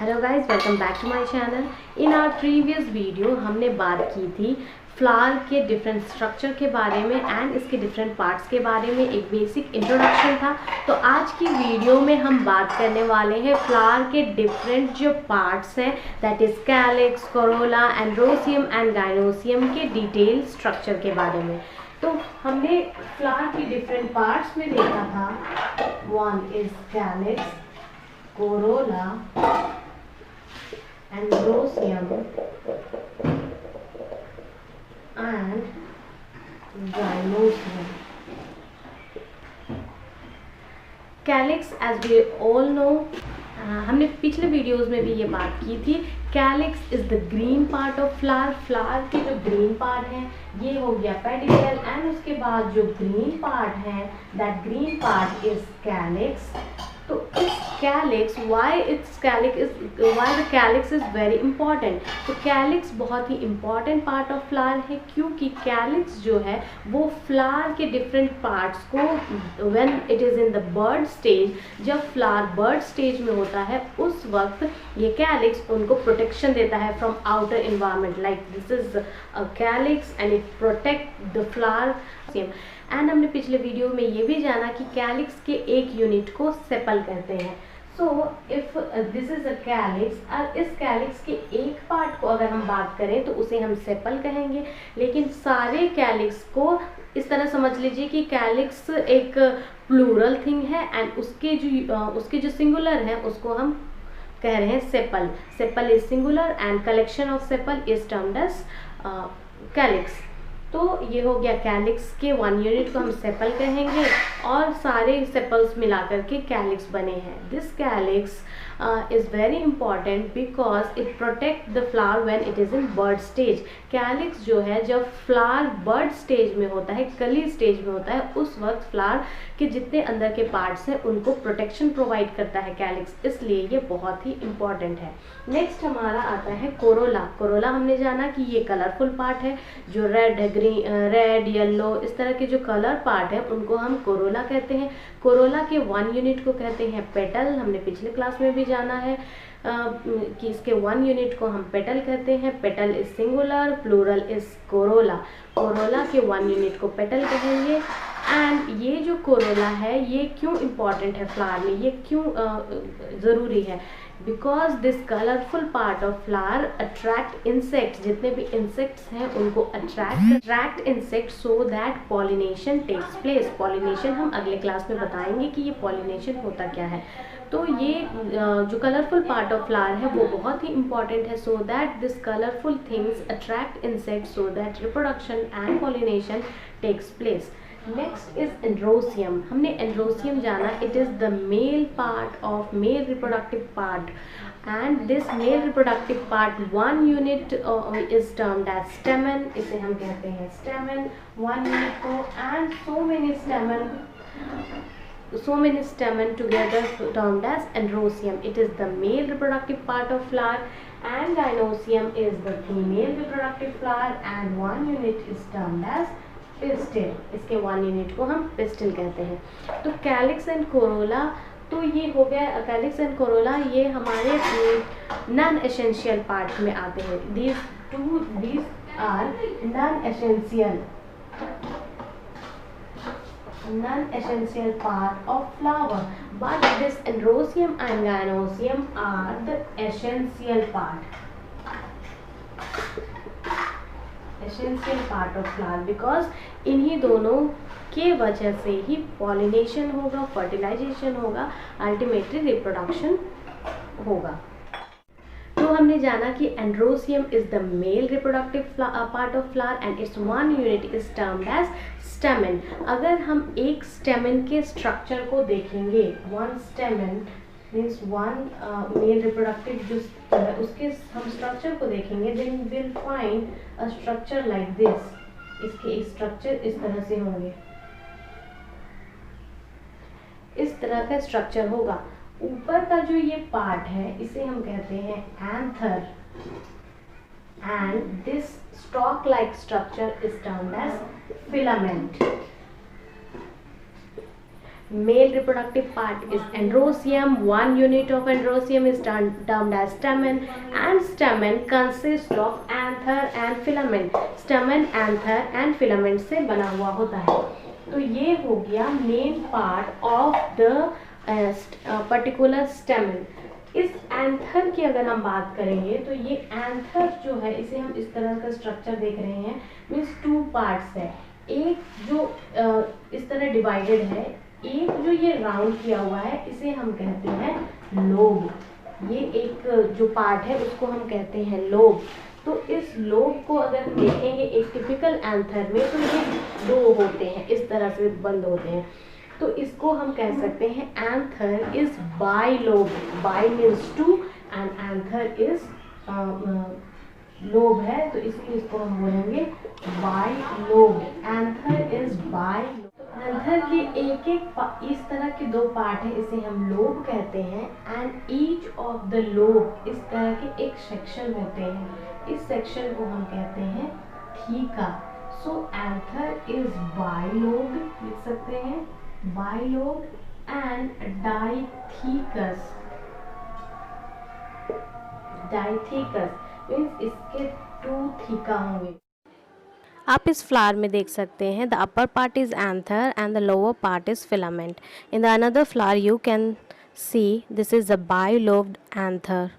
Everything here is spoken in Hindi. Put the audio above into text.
Hello guys, welcome back to my channel. In our previous video हमने बात की थी फ्लावर के डिफरेंट स्ट्रक्चर के बारे में एंड इसके डिफरेंट पार्ट्स के बारे में, एक बेसिक इंट्रोडक्शन था। तो आज की वीडियो में हम बात करने वाले हैं फ्लावर के डिफरेंट जो पार्ट्स हैं, that is calyx, corolla, androecium and gynoecium के डिटेल स्ट्रक्चर के बारे में। तो हमने फ्लावर की डिफरेंट पार्ट्स में देखा था, one is calyx, corolla, androecium and gynosium. Calyx as we all know, हमने पिछले वीडियोस में भी ये बात की थी। Calyx is the green part of flower. Flower के जो ग्रीन पार्ट है ये हो गया पेडिकल, एंड उसके बाद जो ग्रीन पार्ट है that green part is calyx. तो इस calyx, why the calyx is very important. तो कैलिक्स बहुत ही इंपॉर्टेंट पार्ट ऑफ फ्लावर है, क्योंकि कैलिक्स जो है वो फ्लावर के डिफरेंट पार्ट्स को when it is in the bud stage, जब फ्लावर बर्ड स्टेज में होता है उस वक्त ये कैलिक्स उनको प्रोटेक्शन देता है from outer environment. Like this is a calyx and it protect the flower. And हमने पिछले वीडियो में ये भी जाना कि कैलिक्स के एक यूनिट को सेपल कहते हैं। So if this is a calyx, और इस कैलिक्स के एक पार्ट को अगर हम बात करें तो उसे हम सेपल कहेंगे। लेकिन सारे कैलिक्स को इस तरह समझ लीजिए कि कैलिक्स एक प्लूरल थिंग है एंड उसके जो सिंगुलर है उसको हम कह रहे हैं sepal. Sepal is singular and collection of sepal is termed as calyx. तो ये हो गया कैलिक्स के वन यूनिट को हम सेपल कहेंगे, और सारे सेपल्स मिलाकर के कैलिक्स बने हैं। This calyx is very important because it protect the flower when it is in bud stage. Calyx जो है जब फ्लावर बर्ड स्टेज में होता है, कली स्टेज में होता है, उस वक्त फ्लावर के जितने अंदर के पार्ट्स हैं उनको प्रोटेक्शन प्रोवाइड करता है कैलिक्स, इसलिए ये बहुत ही इंपॉर्टेंट है। नेक्स्ट हमारा आता है कोरोला। कोरोला हमने जाना कि ये कलरफुल पार्ट है, जो रेड है, रेड, येलो, इस तरह के जो कलर पार्ट है उनको हम कोरोला कहते हैं। कोरोला के वन यूनिट को कहते हैं पेटल। हमने पिछले क्लास में भी जाना है कि इसके वन यूनिट को हम पेटल कहते हैं। Petal is singular, plural is corolla. Corolla के वन यूनिट को पेटल कहेंगे। एंड ये जो कोरोला है ये क्यों इम्पॉर्टेंट है फ्लावर में, ये क्यों ज़रूरी है? Because this colourful part of flower attract insects. जितने भी इंसेक्ट्स हैं उनको attract insects so that pollination takes place. Pollination हम अगले क्लास में बताएंगे कि ये पॉलिनेशन होता क्या है। तो ये जो कलरफुल पार्ट ऑफ फ्लावर है वो बहुत ही इंपॉर्टेंट है, so that this colourful things attract insects so that reproduction and pollination takes place. Next is androecium. हमने एंड्रोसियम जाना, it is the male part of male reproductive part, and this male reproductive part one unit is termed as stamen. इसे हम कहते हैं स्टेमन वन यूनिट को, and so many stamen together termed as androsium. It is the male reproductive part of flower, and gynosium is the female reproductive flower, and one unit is termed as pistil. इसके वन यूनिट को हम पिस्टिल कहते हैं। तो कैलिक्स एंड कोरोला, तो ये हो गया कैलिक्स एंड कोरोला, ये हमारे नॉन एसेंशियल पार्ट में आते हैं। these are non-essential part of flower, but this androsium and gynosium are the essential part of flower, because इन्हीं दोनों के वजह से ही पॉलिनेशन होगा, फर्टिलाइजेशन होगा, अल्टीमेटली रिप्रोडक्शन होगा। तो हमने जाना कि androecium is the male reproductive part of flower and its one unit is termed as stamen. अगर हम एक स्टेमन के स्ट्रक्चर को देखेंगे, one stamen means one male reproductive जो है उसके हम स्ट्रक्चर को देखेंगे, then will find a structure like this. इसके स्ट्रक्चर इस तरह से होंगे, इस तरह का स्ट्रक्चर होगा। ऊपर का जो ये पार्ट है इसे हम कहते हैं anther, and this stalk like structure is termed as filament. Male reproductive part is androecium. One unit of androecium is termed as stamen, and stamen consists of anther and filament. Stamen, anther and filament से बना हुआ होता है। तो ये हो गया main part of the particular stamen। इस एंथर की अगर हम बात करेंगे तो ये एंथर जो है इसे हम इस तरह का स्ट्रक्चर देख रहे हैं, मीन्स टू पार्ट्स है। एक जो इस तरह डिवाइडेड है, एक जो ये राउंड किया हुआ है इसे हम कहते हैं लोब। ये एक जो पार्ट है उसको हम कहते हैं लोब। तो इस लोब को अगर हम देखेंगे एक टिपिकल एंथर में तो ये दो होते हैं, इस तरह से बंद होते हैं। तो इसको हम कह सकते हैं anther is bi lobe. Bi means two and anther is lobe है, तो इसलिए इसको हम बोलेंगे bi lobe. Anther is bi. Anther के एक एक इस तरह के दो पार्ट है, इसे हम लोब कहते हैं। And each of the lobe, इस तरह के एक सेक्शन होते हैं, इस सेक्शन को हम कहते हैं theca. So anther is bilobe, लिख सकते हैं bilobe. And dithecous, dithecous means इसके टू थीका होंगे। आप इस फ्लावर में देख सकते हैं the upper part is anther and the lower part is filament. In the another flower you can see this is the bilobed anther.